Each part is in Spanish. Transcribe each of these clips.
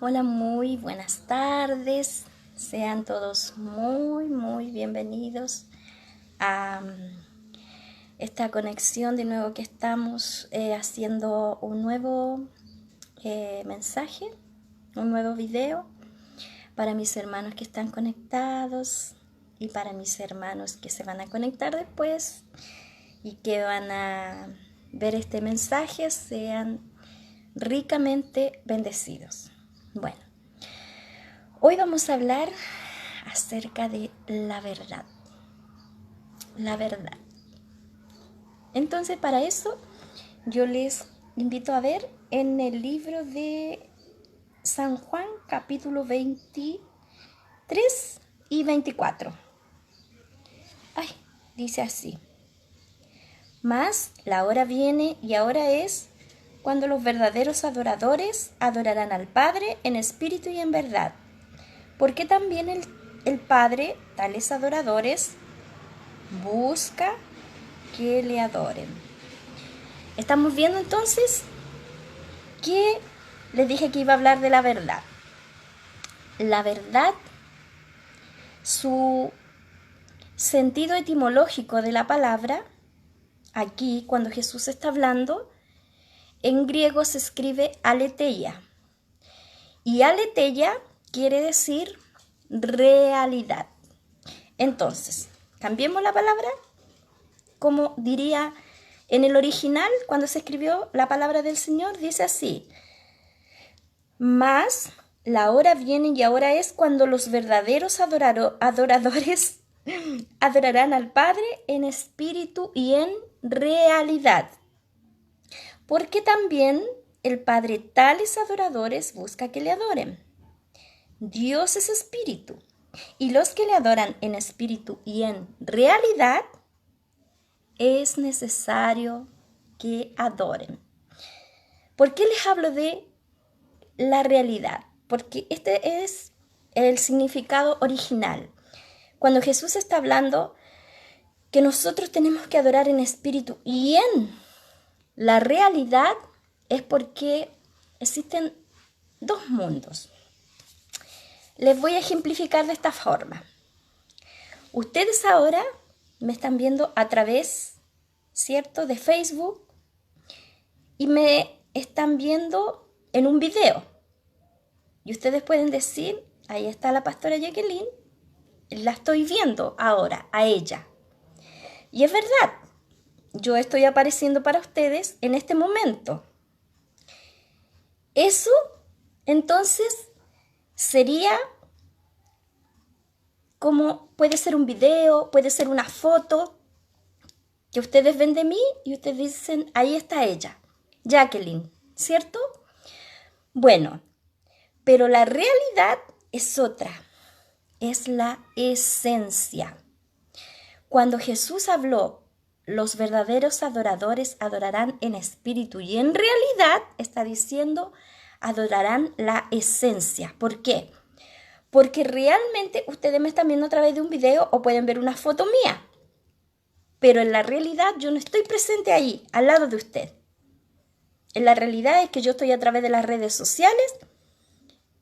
Hola, muy buenas tardes. Sean todos muy bienvenidos a esta conexión de nuevo que estamos haciendo un nuevo mensaje, un nuevo video para mis hermanos que están conectados y para mis hermanos que se van a conectar después y que van a ver este mensaje. Sean ricamente bendecidos. Bueno, hoy vamos a hablar acerca de la verdad. La verdad. Entonces, para eso, yo les invito a ver en el libro de San Juan, capítulo 23 y 24. Ay, dice así. Mas la hora viene y ahora es cuando los verdaderos adoradores adorarán al Padre en espíritu y en verdad. Porque también el Padre, tales adoradores, busca que le adoren. Estamos viendo entonces que les dije que iba a hablar de la verdad. La verdad, su sentido etimológico de la palabra, aquí cuando Jesús está hablando, en griego se escribe aletheia. Y aletheia quiere decir realidad. Entonces, cambiemos la palabra, como diría en el original, cuando se escribió la palabra del Señor, dice así: mas la hora viene y ahora es cuando los verdaderos adoradores adorarán al Padre en espíritu y en realidad. Porque también el Padre tales adoradores busca que le adoren. Dios es espíritu, y los que le adoran en espíritu y en realidad es necesario que adoren. ¿Por qué les hablo de la realidad? Porque este es el significado original. Cuando Jesús está hablando que nosotros tenemos que adorar en espíritu y en la realidad, es porque existen dos mundos. Les voy a ejemplificar de esta forma. Ustedes ahora me están viendo a través, ¿cierto?, de Facebook, y me están viendo en un video. Y ustedes pueden decir, ahí está la pastora Jacqueline, la estoy viendo ahora, a ella. Y es verdad, yo estoy apareciendo para ustedes en este momento. Eso, entonces, sería como, puede ser un video, puede ser una foto que ustedes ven de mí y ustedes dicen, ahí está ella, Jacqueline, ¿cierto? Bueno, pero la realidad es otra, es la esencia. Cuando Jesús habló, los verdaderos adoradores adorarán en espíritu y en realidad, está diciendo, adorarán la esencia. ¿Por qué? Porque realmente ustedes me están viendo a través de un video o pueden ver una foto mía. Pero en la realidad yo no estoy presente ahí, al lado de usted. En la realidad es que yo estoy a través de las redes sociales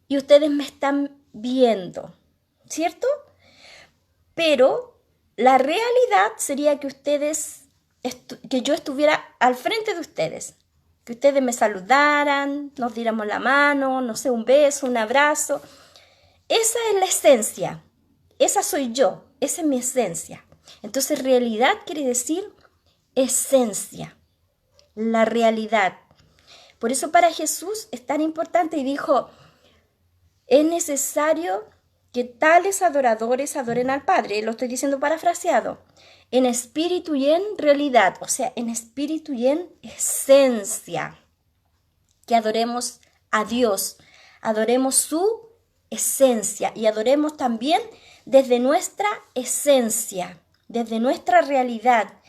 y ustedes me están viendo, ¿cierto? Pero la realidad sería que que yo estuviera al frente de ustedes, que ustedes me saludaran, nos diéramos la mano, no sé, un beso, un abrazo. Esa es la esencia, esa soy yo, esa es mi esencia. Entonces, realidad quiere decir esencia, la realidad. Por eso para Jesús es tan importante y dijo, es necesario que tales adoradores adoren al Padre, lo estoy diciendo parafraseado, en espíritu y en realidad, o sea, en espíritu y en esencia, que adoremos a Dios, adoremos su esencia y adoremos también desde nuestra esencia, desde nuestra realidad.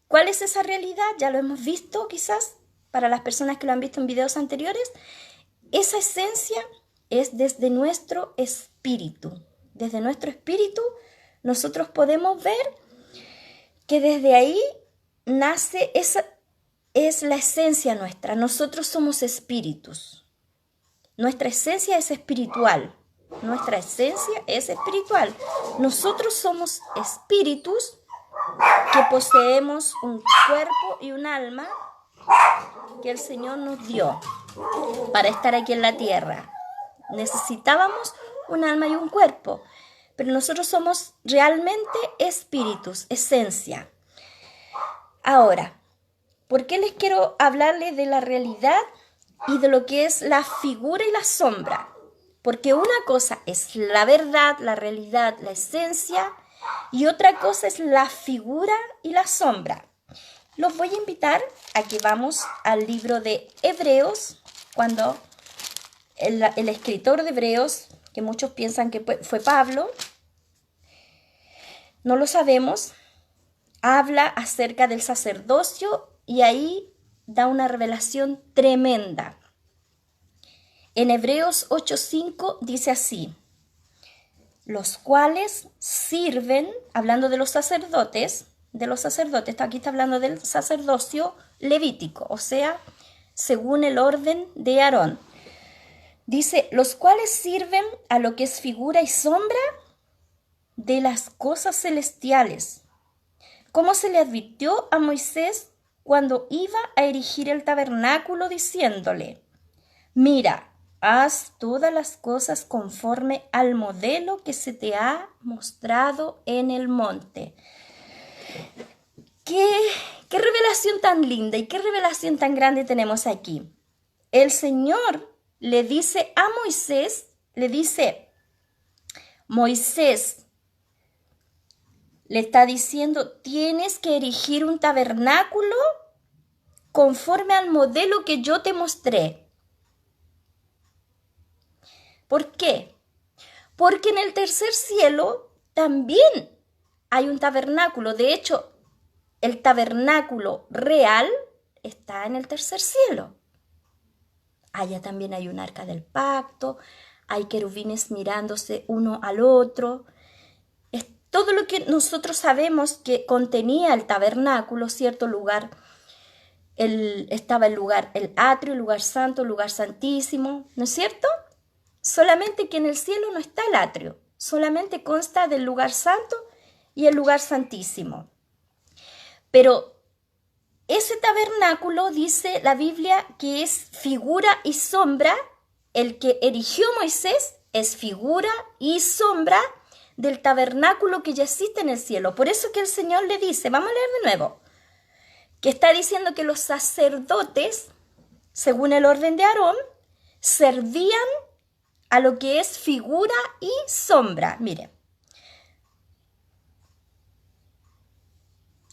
¿Cuál es esa realidad? Ya lo hemos visto quizás para las personas que lo han visto en videos anteriores. Esa esencia es desde nuestro espíritu. Desde nuestro espíritu nosotros podemos ver que desde ahí nace, esa es la esencia nuestra. Nosotros somos espíritus. Nuestra esencia es espiritual. Nuestra esencia es espiritual. Nosotros somos espíritus que poseemos un cuerpo y un alma que el Señor nos dio para estar aquí en la tierra. Necesitábamos un alma y un cuerpo, pero nosotros somos realmente espíritus, esencia. Ahora, ¿por qué les quiero hablarles de la realidad y de lo que es la figura y la sombra? Porque una cosa es la verdad, la realidad, la esencia, y otra cosa es la figura y la sombra. Los voy a invitar a que vamos al libro de Hebreos, cuando el escritor de Hebreos, que muchos piensan que fue Pablo, no lo sabemos, habla acerca del sacerdocio y ahí da una revelación tremenda. En Hebreos 8:5 dice así: los cuales sirven, hablando de los sacerdotes, aquí está hablando del sacerdocio levítico, o sea, según el orden de Aarón. Dice, los cuales sirven a lo que es figura y sombra de las cosas celestiales, como se le advirtió a Moisés cuando iba a erigir el tabernáculo, diciéndole, mira, haz todas las cosas conforme al modelo que se te ha mostrado en el monte. ¿Qué revelación tan linda y qué revelación tan grande tenemos aquí? El Señor le dice a Moisés, Moisés le está diciendo, tienes que erigir un tabernáculo conforme al modelo que yo te mostré. ¿Por qué? Porque en el tercer cielo también hay un tabernáculo. De hecho, el tabernáculo real está en el tercer cielo. Allá también hay un arca del pacto, hay querubines mirándose uno al otro. Es todo lo que nosotros sabemos que contenía el tabernáculo, cierto lugar. Estaba el atrio, el lugar santo, el lugar santísimo, ¿no es cierto? Solamente que en el cielo no está el atrio, solamente consta del lugar santo y el lugar santísimo. Pero ese tabernáculo, dice la Biblia, que es figura y sombra. El que erigió Moisés es figura y sombra del tabernáculo que ya existe en el cielo. Por eso que el Señor le dice, vamos a leer de nuevo, que está diciendo que los sacerdotes, según el orden de Aarón, servían a lo que es figura y sombra. Mire,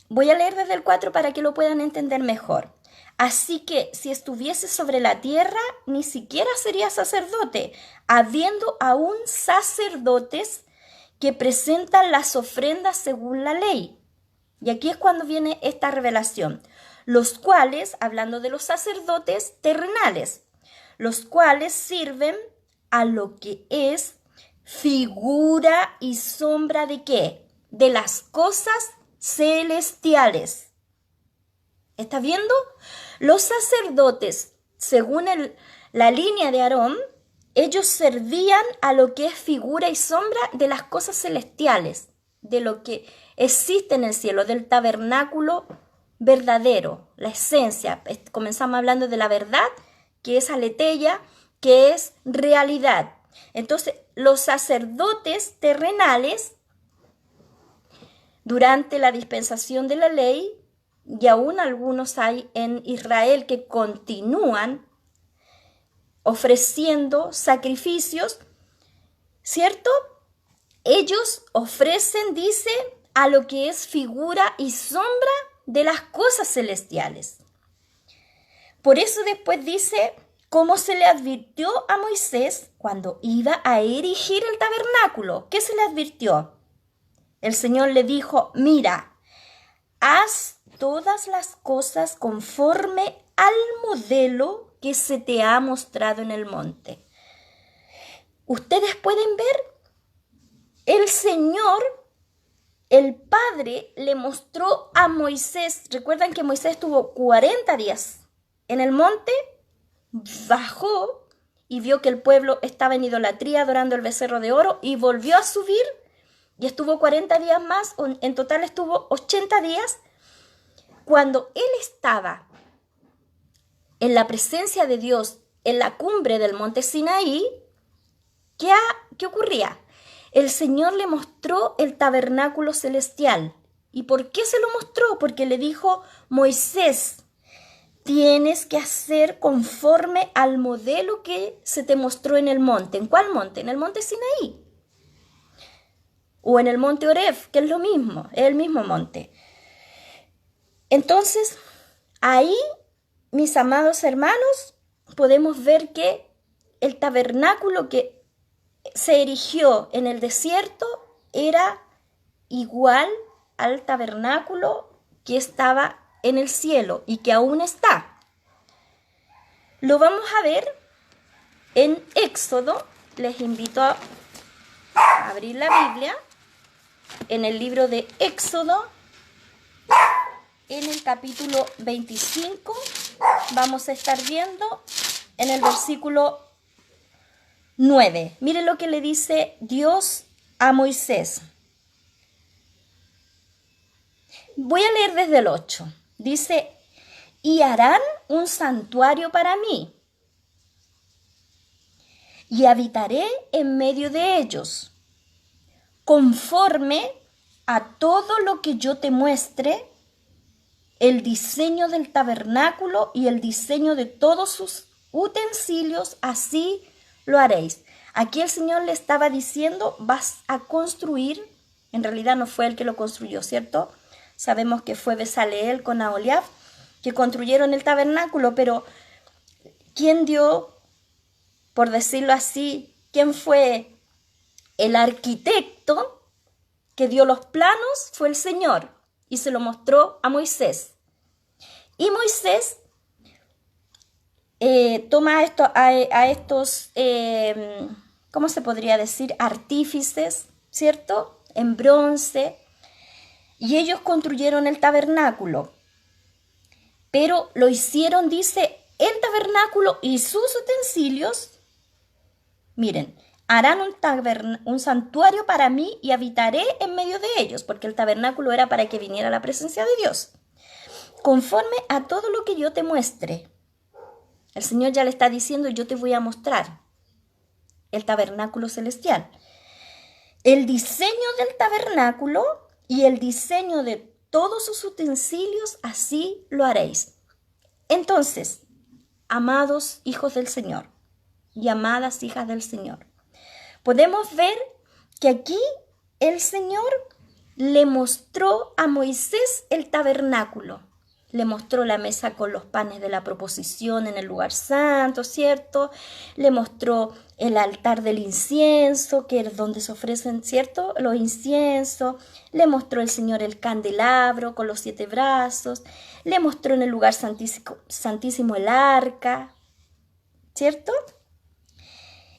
voy a leer desde el 4 para que lo puedan entender mejor. Así que si estuviese sobre la tierra, ni siquiera sería sacerdote, habiendo aún sacerdotes que presentan las ofrendas según la ley. Y aquí es cuando viene esta revelación. Los cuales, hablando de los sacerdotes terrenales, los cuales sirven a lo que es figura y sombra ¿de qué? De las cosas celestiales. ¿Está viendo? Los sacerdotes, según la línea de Aarón, ellos servían a lo que es figura y sombra de las cosas celestiales, de lo que existe en el cielo, del tabernáculo verdadero, la esencia. Comenzamos hablando de la verdad, que es aletheia, que es realidad. Entonces, los sacerdotes terrenales, durante la dispensación de la ley, y aún algunos hay en Israel que continúan ofreciendo sacrificios, ¿cierto? Ellos ofrecen, dice, a lo que es figura y sombra de las cosas celestiales. Por eso después dice, como se le advirtió a Moisés cuando iba a erigir el tabernáculo. ¿Qué se le advirtió? El Señor le dijo, mira, haz todas las cosas conforme al modelo que se te ha mostrado en el monte. Ustedes pueden ver, el Señor, el Padre, le mostró a Moisés. Recuerdan que Moisés estuvo 40 días en el monte, bajó y vio que el pueblo estaba en idolatría adorando el becerro de oro y volvió a subir y estuvo 40 días más, en total estuvo 80 días. Cuando él estaba en la presencia de Dios en la cumbre del monte Sinaí, ¿qué ocurría? El Señor le mostró el tabernáculo celestial. ¿Y por qué se lo mostró? Porque le dijo: Moisés, tienes que hacer conforme al modelo que se te mostró en el monte. ¿En cuál monte? En el monte Sinaí. O en el monte Oreb, que es lo mismo, es el mismo monte. Entonces, ahí, mis amados hermanos, podemos ver que el tabernáculo que se erigió en el desierto era igual al tabernáculo que estaba en el cielo y que aún está. Lo vamos a ver en Éxodo. Les invito a abrir la Biblia en el libro de Éxodo, en el capítulo 25. Vamos a estar viendo en el versículo 9. Miren lo que le dice Dios a Moisés. Voy a leer desde el 8. Dice: y harán un santuario para mí, y habitaré en medio de ellos, conforme a todo lo que yo te muestre, el diseño del tabernáculo y el diseño de todos sus utensilios, así lo haréis. Aquí el Señor le estaba diciendo: vas a construir. En realidad no fue él que lo construyó, ¿cierto? Sabemos que fue Bezaleel con Aholiab que construyeron el tabernáculo, pero ¿quién dio, por decirlo así, quién fue el arquitecto que dio los planos? Fue el Señor, y se lo mostró a Moisés. Y Moisés toma a estos, ¿cómo se podría decir? Artífices, ¿cierto? En bronce. Y ellos construyeron el tabernáculo. Pero lo hicieron, dice, el tabernáculo y sus utensilios. Miren, harán un santuario para mí y habitaré en medio de ellos, porque el tabernáculo era para que viniera la presencia de Dios, conforme a todo lo que yo te muestre. El Señor ya le está diciendo: yo te voy a mostrar el tabernáculo celestial. El diseño del tabernáculo y el diseño de todos sus utensilios, así lo haréis. Entonces, amados hijos del Señor y amadas hijas del Señor, podemos ver que aquí el Señor le mostró a Moisés el tabernáculo. Le mostró la mesa con los panes de la proposición en el lugar santo, ¿cierto? Le mostró el altar del incienso, que es donde se ofrecen, ¿cierto?, los inciensos. Le mostró el Señor el candelabro con los 7 brazos. Le mostró en el lugar santísimo el arca, ¿cierto?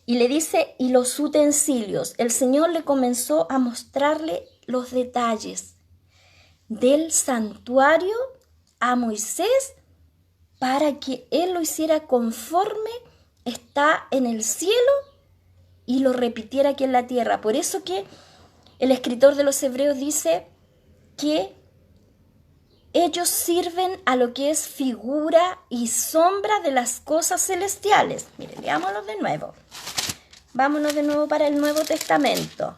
Y le dice: y los utensilios. El Señor le comenzó a mostrarle los detalles del santuario a Moisés para que él lo hiciera conforme está en el cielo y lo repitiera aquí en la tierra. Por eso que el escritor de los Hebreos dice que ellos sirven a lo que es figura y sombra de las cosas celestiales. Miren, leámoslo de nuevo. Vámonos de nuevo para el Nuevo Testamento.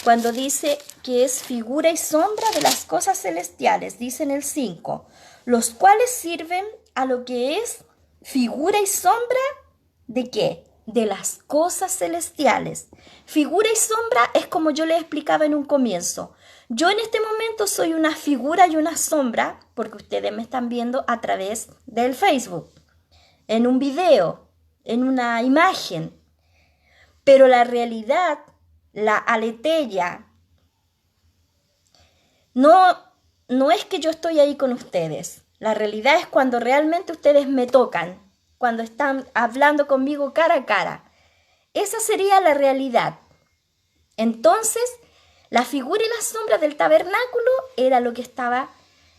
Cuando dice que es figura y sombra de las cosas celestiales, dice en el 5, los cuales sirven a lo que es figura y sombra ¿de qué? De las cosas celestiales. Figura y sombra es como yo les explicaba en un comienzo. Yo en este momento soy una figura y una sombra porque ustedes me están viendo a través del Facebook, en un video, en una imagen. Pero la realidad, la aletheia, no es que yo estoy ahí con ustedes. La realidad es cuando realmente ustedes me tocan, cuando están hablando conmigo cara a cara. Esa sería la realidad. Entonces, la figura y la sombra del tabernáculo era lo que estaba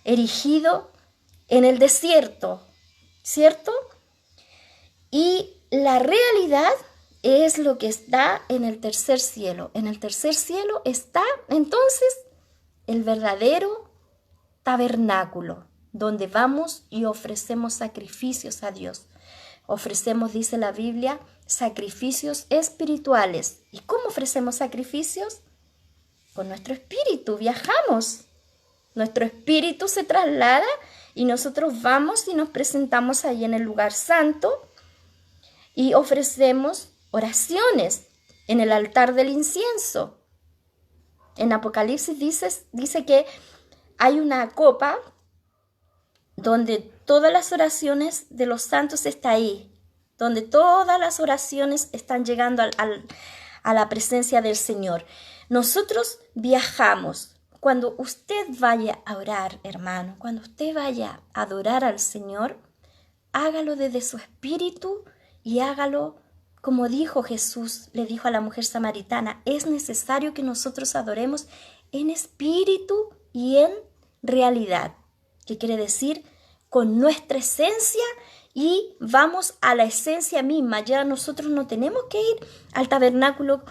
erigido en el desierto, ¿cierto? Y la realidad es lo que está en el tercer cielo. En el tercer cielo está entonces el verdadero tabernáculo, donde vamos y ofrecemos sacrificios a Dios. Ofrecemos, dice la Biblia, sacrificios espirituales. ¿Y cómo ofrecemos sacrificios? Con nuestro espíritu, viajamos. Nuestro espíritu se traslada y nosotros vamos y nos presentamos ahí en el lugar santo y ofrecemos oraciones en el altar del incienso. En Apocalipsis dice que hay una copa donde todas las oraciones de los santos están ahí, donde todas las oraciones están llegando a la presencia del Señor. Nosotros viajamos. Cuando usted vaya a orar, hermano, cuando usted vaya a adorar al Señor, hágalo desde su espíritu y hágalo como dijo Jesús, le dijo a la mujer samaritana, es necesario que nosotros adoremos en espíritu y en realidad. ¿Qué quiere decir? Con nuestra esencia y vamos a la esencia misma. Ya nosotros no tenemos que ir al tabernáculo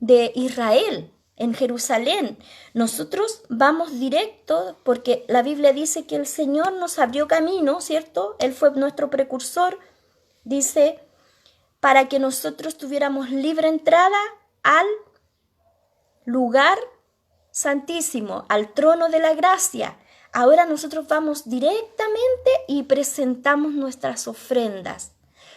de Israel en Jerusalén. Nosotros vamos directo porque la Biblia dice que el Señor nos abrió camino, ¿cierto? Él fue nuestro precursor. Dice, para que nosotros tuviéramos libre entrada al lugar santísimo, al trono de la gracia. Ahora nosotros vamos directamente y presentamos nuestras ofrendas.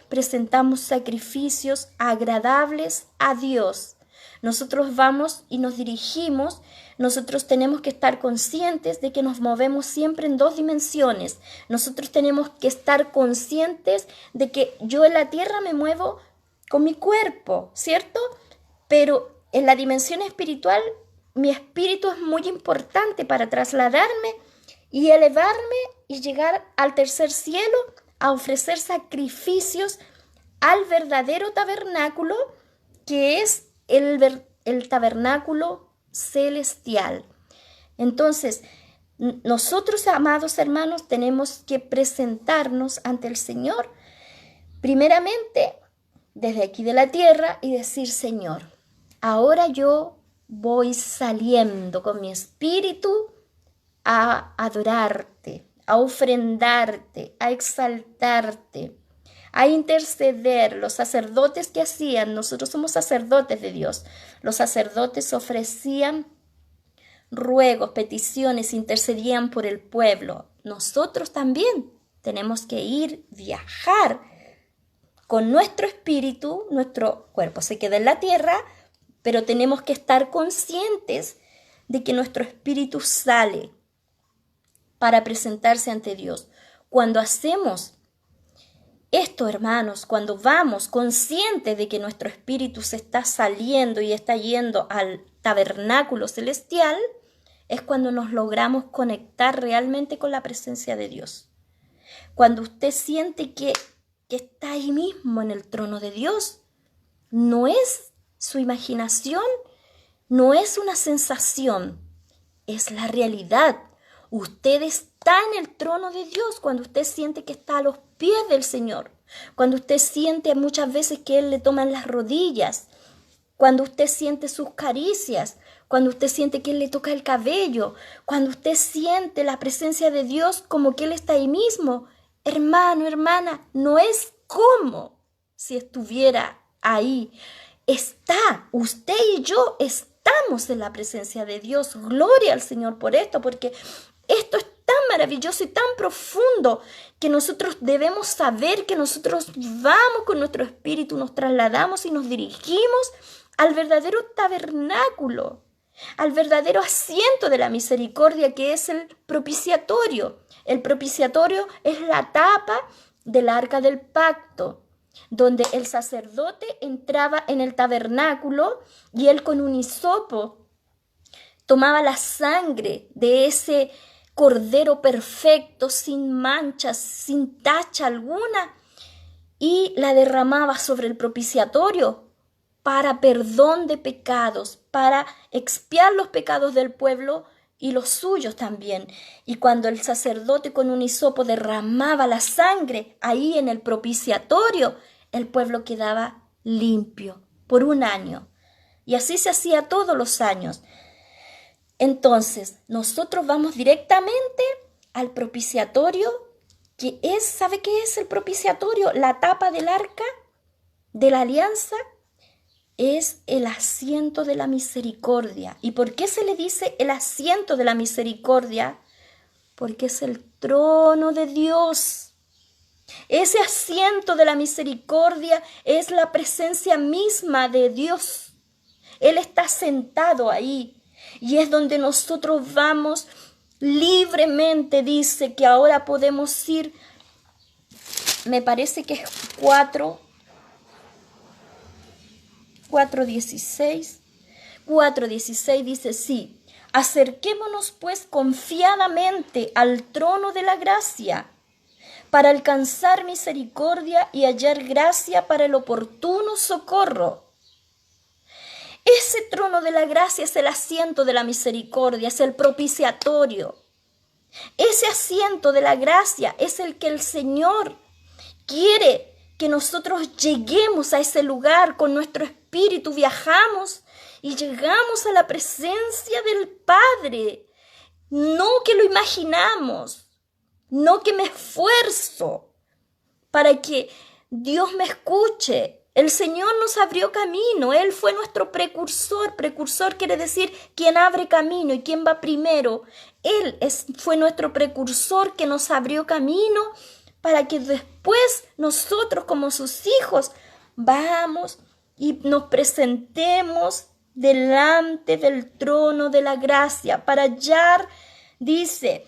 Presentamos sacrificios agradables a Dios. Nosotros vamos y nos dirigimos. Nosotros tenemos que estar conscientes de que nos movemos siempre en dos dimensiones. Nosotros tenemos que estar conscientes de que yo en la tierra me muevo con mi cuerpo, ¿cierto? Pero en la dimensión espiritual, mi espíritu es muy importante para trasladarme y elevarme y llegar al tercer cielo a ofrecer sacrificios al verdadero tabernáculo que es el tabernáculo celestial. Entonces, nosotros, amados hermanos, tenemos que presentarnos ante el Señor, primeramente desde aquí de la tierra y decir, Señor, ahora yo voy saliendo con mi espíritu a adorarte, a ofrendarte, a exaltarte, a interceder. Los sacerdotes que hacían, nosotros somos sacerdotes de Dios, los sacerdotes ofrecían ruegos, peticiones, intercedían por el pueblo. Nosotros también tenemos que ir, viajar con nuestro espíritu. Nuestro cuerpo se queda en la tierra, pero tenemos que estar conscientes de que nuestro espíritu sale para presentarse ante Dios. Cuando hacemos esto, hermanos, cuando vamos conscientes de que nuestro espíritu se está saliendo y está yendo al tabernáculo celestial, es cuando nos logramos conectar realmente con la presencia de Dios. Cuando usted siente que está ahí mismo en el trono de Dios, no es su imaginación, no es una sensación, es la realidad. Usted está en el trono de Dios cuando usted siente que está a los pies del Señor, cuando usted siente muchas veces que Él le toma en las rodillas, cuando usted siente sus caricias, cuando usted siente que Él le toca el cabello, cuando usted siente la presencia de Dios como que Él está ahí mismo. Hermano, hermana, no es como si estuviera ahí. Está, usted y yo estamos en la presencia de Dios. Gloria al Señor por esto, porque esto es tan maravilloso y tan profundo que nosotros debemos saber que nosotros vamos con nuestro espíritu, nos trasladamos y nos dirigimos al verdadero tabernáculo, al verdadero asiento de la misericordia que es el propiciatorio. El propiciatorio es la tapa del arca del pacto, donde el sacerdote entraba en el tabernáculo y él con un hisopo tomaba la sangre de ese cordero perfecto, sin manchas, sin tacha alguna, y la derramaba sobre el propiciatorio para perdón de pecados, para expiar los pecados del pueblo y los suyos también. Y cuando el sacerdote con un hisopo derramaba la sangre ahí en el propiciatorio, el pueblo quedaba limpio por un año. Y así se hacía todos los años. Entonces, nosotros vamos directamente al propiciatorio, que es, ¿sabe qué es el propiciatorio? La tapa del arca de la alianza es el asiento de la misericordia. ¿Y por qué se le dice el asiento de la misericordia? Porque es el trono de Dios. Ese asiento de la misericordia es la presencia misma de Dios. Él está sentado ahí y es donde nosotros vamos libremente. Dice que ahora podemos ir, me parece que es 4:16. 4:16 dice, sí, acerquémonos pues confiadamente al trono de la gracia para alcanzar misericordia y hallar gracia para el oportuno socorro. Ese trono de la gracia es el asiento de la misericordia, es el propiciatorio. Ese asiento de la gracia es el que el Señor quiere que nosotros lleguemos a ese lugar con nuestro espíritu, viajamos y llegamos a la presencia del Padre. No que lo imaginamos, no que me esfuerzo para que Dios me escuche. El Señor nos abrió camino, Él fue nuestro precursor. Precursor quiere decir quien abre camino y quien va primero. Él fue nuestro precursor que nos abrió camino para que después nosotros como sus hijos vamos y nos presentemos delante del trono de la gracia para hallar, dice,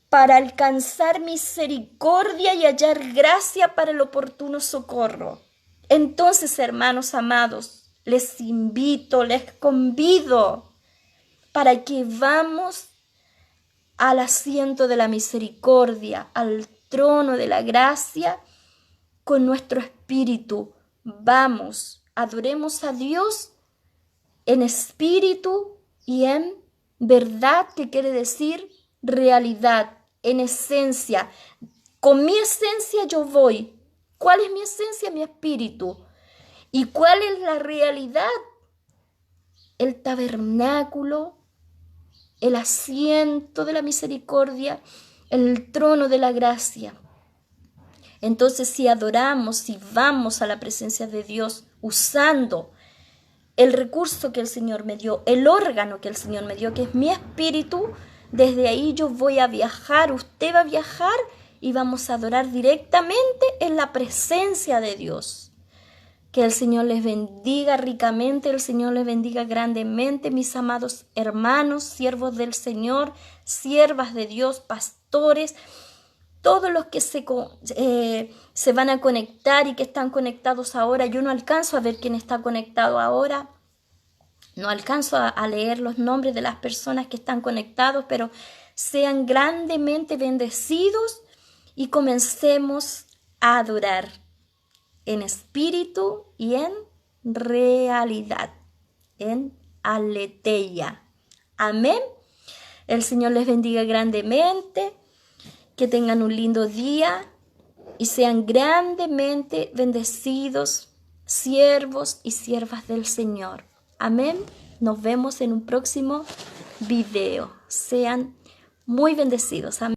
para alcanzar misericordia y hallar gracia para el oportuno socorro. Entonces, hermanos amados, les invito, les convido para que vamos al asiento de la misericordia, al trono de la gracia, con nuestro espíritu. Vamos, adoremos a Dios en espíritu y en verdad, que quiere decir realidad, en esencia. Con mi esencia yo voy. ¿Cuál es mi esencia? Mi espíritu. ¿Y cuál es la realidad? El tabernáculo, el asiento de la misericordia, el trono de la gracia. Entonces, si adoramos, si vamos a la presencia de Dios usando el recurso que el Señor me dio, el órgano que el Señor me dio, que es mi espíritu, desde ahí yo voy a viajar, usted va a viajar y vamos a adorar directamente en la presencia de Dios. Que el Señor les bendiga ricamente, el Señor les bendiga grandemente, mis amados hermanos, siervos del Señor, siervas de Dios, pastores, todos los que se van a conectar y que están conectados ahora. Yo no alcanzo a ver quién está conectado ahora. No alcanzo a leer los nombres de las personas que están conectados, pero sean grandemente bendecidos y comencemos a adorar en espíritu y en realidad, en aletheia. Amén. El Señor les bendiga grandemente, que tengan un lindo día y sean grandemente bendecidos, siervos y siervas del Señor. Amén. Nos vemos en un próximo video. Sean muy bendecidos. Amén.